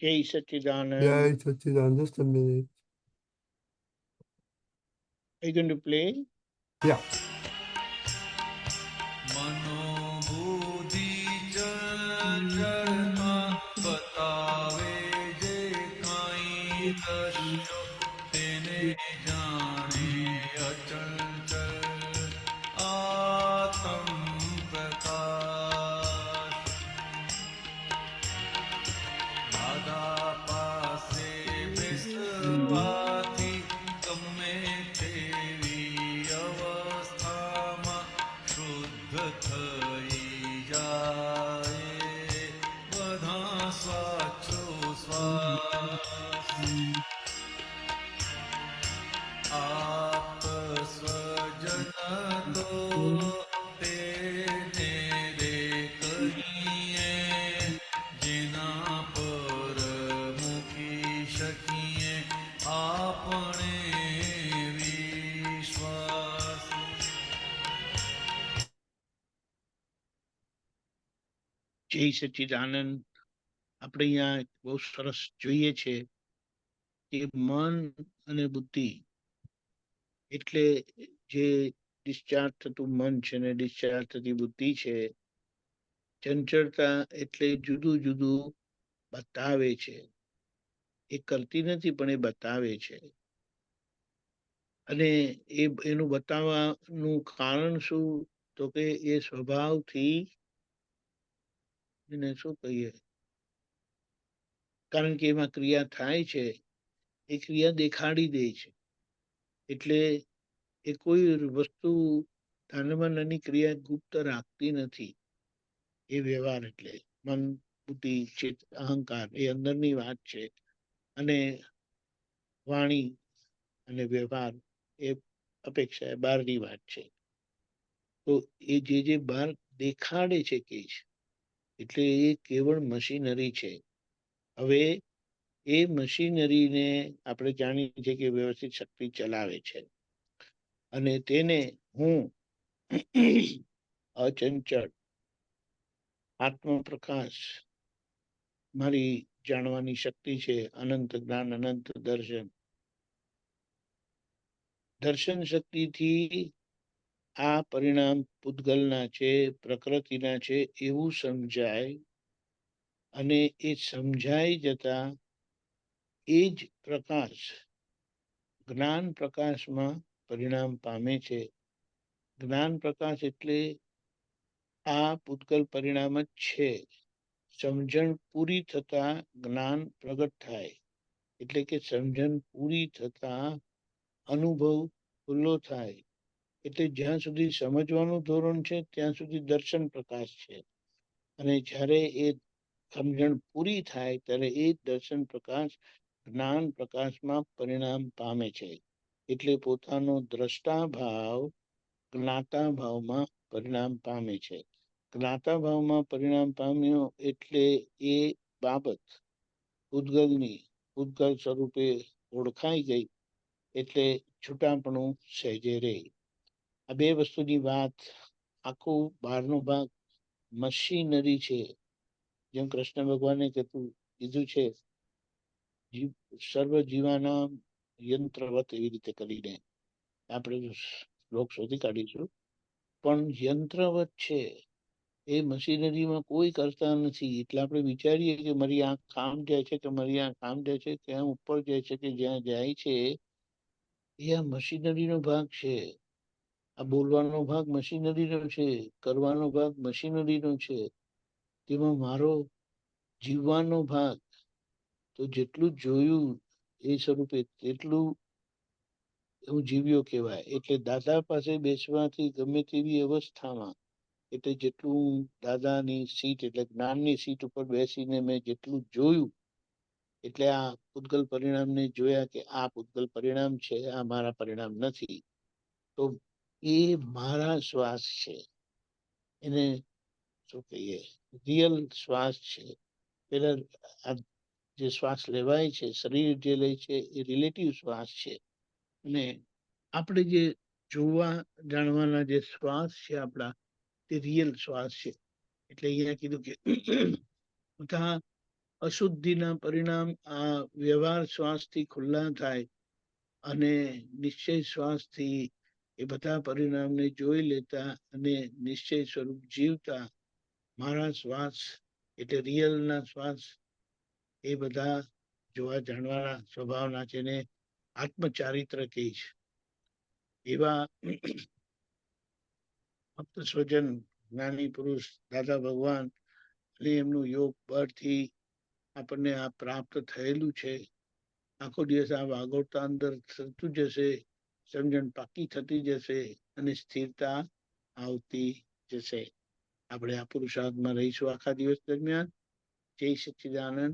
જય સચ્ચિદાનંદ. જય સચ્ચિદાનંદ. Just a minute. Are you going to play? Yeah. मनोबुद्धि चंचलता बतावे जे काई दर्शो तेने जाने अचंचल आत्म प्रकाश दादा पासे बेसवाथी गमे तेवी अवस्थाમાં શુદ્ધ થઈ જાય બધા શ્વાસોશ્વાસ આપ સ્વજન તો તેને રે કહીએ જેના પર મૂકી શકીએ આપણે વિશ્વાસ. જય સચ્ચિદાનંદ. આપણે અહીંયા બહુ સરસ જોઈએ છે કે મન અને બુદ્ધિ એટલે જે ડિસ્ચાર્જ થતું મન છે ને ડિસ્ચાર્જ થતી બુદ્ધિ છે. ચંચળતા એટલે જુદું જુદું બતાવે છે. એ કરતી નથી પણ એ બતાવે છે. અને એનું બતાવવાનું કારણ શું? તો કે એ સ્વભાવથી એને શું કહીએ, કારણ કે એમાં ક્રિયા થાય છે, એ ક્રિયા દેખાડી દે છે. એટલે એ કોઈ વસ્તુ નાનામાં નાની ક્રિયા ગુપ્ત રાખતી નથી. એ વ્યવહાર એટલે મન, બુદ્ધિ, ચિત્ત, અહંકાર એ અંદરની વાત છે. અને વાણી અને વ્યવહાર એ અપેક્ષા બહારની વાત છે. તો એ જે બહાર દેખાડે છે કે એટલે એ કેવળ મશીનરી છે. હવે એ મશીનરીને આપણે જાણીએ છીએ કે વ્યવસ્થિત શક્તિ ચલાવે છે. અને તેને હું અચંચળ આત્મપ્રકાશ, મારી જાણવાની શક્તિ છે, અનંત જ્ઞાન, અનંત દર્શન. દર્શન શક્તિથી આ પરિણામ પૂતગલના છે, પ્રકૃતિના છે એવું સમજાય. અને એ સમજાઈ જતા એ જ પ્રકાશ જ્ઞાન પ્રકાશમાં પરિણામ પામે છે. જ્ઞાન પ્રકાશ એટલે આ પૂતગલ પરિણામ જ છે. સમજણ પૂરી થતા જ્ઞાન પ્રગટ થાય. એટલે કે સમજણ પૂરી થતા અનુભવ ખુલ્લો થાય. એટલે જ્યાં સુધી સમજવાનું ધોરણ છે ત્યાં સુધી દર્શન પ્રકાશ છે. અને જ્યારે એ સમજણ પૂરી થાય ત્યારે એ દર્શન પ્રકાશ જ્ઞાન પ્રકાશમાં પરિણામ પામે છે. એટલે પોતાનો દ્રષ્ટા ભાવ જ્ઞાતા ભાવમાં પરિણામ પામે છે. જ્ઞાતા ભાવમાં પરિણામ પામ્યો એટલે એ બાબત પૂતગલની પૂતગલ સ્વરૂપે ઓળખાઈ ગઈ. એટલે છૂટાપણું સહેજે રહે. આ બે વસ્તુની વાત. આખું બહારનો ભાગ મશીનરી છે. જેમ કૃષ્ણ ભગવાને કીધું છે, સર્વ જીવાના યંત્રવત, એવી રીતે કરીને આપણે શ્લોક શોધી કાઢીશું. પણ યંત્રવત છે, એ મશીનરીમાં કોઈ કરતા નથી. એટલે આપણે વિચારીએ કે મારી આંખ કામ જાય છે કે મારી આંખ કામ જાય છે, ક્યાં ઉપર જાય છે કે જ્યાં જાય છે, એ આ મશીનરીનો ભાગ છે. આ બોલવાનો ભાગ મશીનરીનો છે, કરવાનો ભાગ મશીનરીનો છે. તેમાં મારો જીવવાનો ભાગ તો જેટલું જોયું એ સ્વરૂપે તેટલું હું જીવ્યો કહેવાય. એટલે દાદા પાસે બેસવાથી ગમે તેવી અવસ્થામાં, એટલે જેટલું દાદાની સીટ એટલે જ્ઞાનની સીટ ઉપર બેસીને મેં જેટલું જોયું, એટલે આ પૂતગલ પરિણામને જોયા કે આ પૂતગલ પરિણામ છે, આ મારા પરિણામ નથી. તો એ મારા શ્વાસ છે. એને શું કહીએ, રિયલ શ્વાસ છે. પેલા આ જે શ્વાસ લેવાય છે, શરીર જે લે છે, એ રિલેટિવ શ્વાસ છે. અને આપણે જે જોવા જાણવાના જે શ્વાસ છે આપણા, તે રિયલ શ્વાસ છે. એટલે અહીંયા કીધું કે બધા અશુદ્ધિના પરિણામ આ વ્યવહાર શ્વાસથી ખુલ્લા થાય અને નિશ્ચય શ્વાસથી એ બધા પરિણામને જોઈ લેતા અને નિશ્ચય સ્વરૂપ જીવતા મારા શ્વાસ એટલે રિયલના શ્વાસ એ બધા જોવા જાણવાના સ્વભાવના છે ને આત્મચારિત્ર કહે છે. એવા ભક્ત સ્વજન જ્ઞાની પુરુષ દાદા ભગવાન અને એમનું યોગ બળથી આપણને આ પ્રાપ્ત થયેલું છે. આખો દિવસ આ વાગોળતા અંદર થતું જશે, સમજણ પાકી થતી જશે અને સ્થિરતા આવતી જશે. આપણે આ પુરુષાર્થમાં રહીશું આખા દિવસ દરમિયાન. જય સચ્ચિદાનંદ.